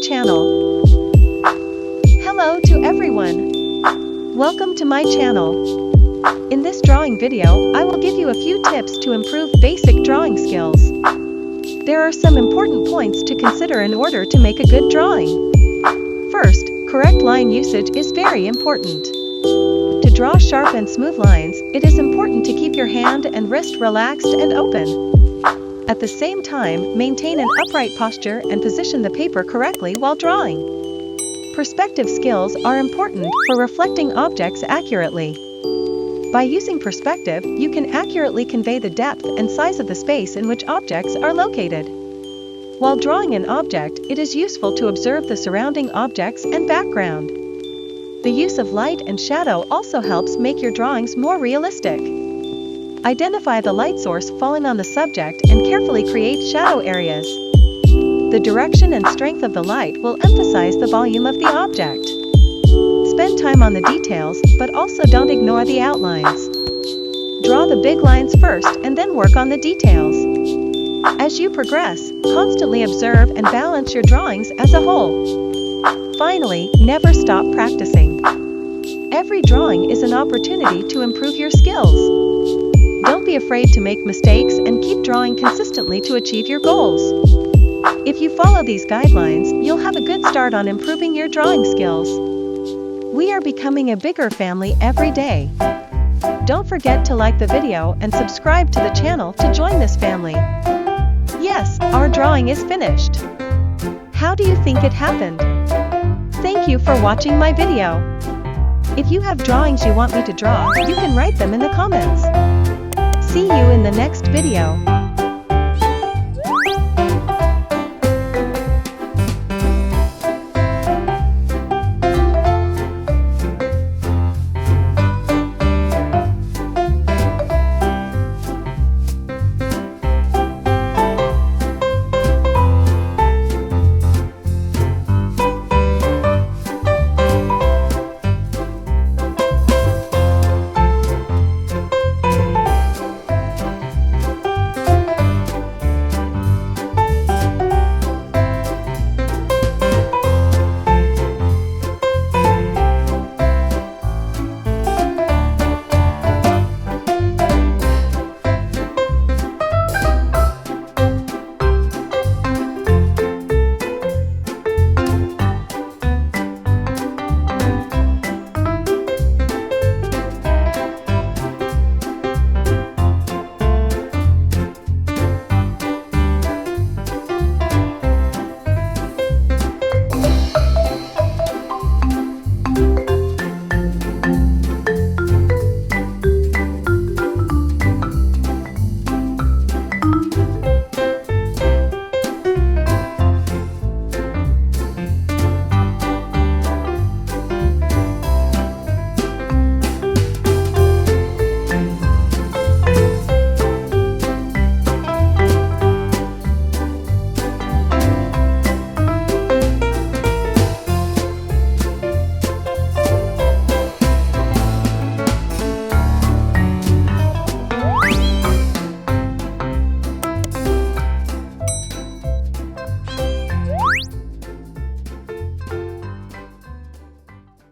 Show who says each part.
Speaker 1: channel. Hello to everyone. Welcome to my channel. In this drawing video, I will give you a few tips to improve basic drawing skills. There are some important points to consider in order to make a good drawing. First, correct line usage is very important. To draw sharp and smooth lines, it is important to keep your hand and wrist relaxed and open. At the same time, maintain an upright posture and position the paper correctly while drawing. Perspective skills are important for reflecting objects accurately. By using perspective, you can accurately convey the depth and size of the space in which objects are located. While drawing an object, it is useful to observe the surrounding objects and background. The use of light and shadow also helps make your drawings more realistic. Identify the light source falling on the subject and carefully create shadow areas. The direction and strength of the light will emphasize the volume of the object. Spend time on the details, but also don't ignore the outlines. Draw the big lines first and then work on the details. As you progress, constantly observe and balance your drawings as a whole. Finally, never stop practicing. Every drawing is an opportunity to improve your skills. Don't be afraid to make mistakes and keep drawing consistently to achieve your goals. If you follow these guidelines, you'll have a good start on improving your drawing skills. We are becoming a bigger family every day. Don't forget to like the video and subscribe to the channel to join this family. Yes, our drawing is finished. How do you think it happened? Thank you for watching my video. If you have drawings you want me to draw, you can write them in the comments. See you in the next video.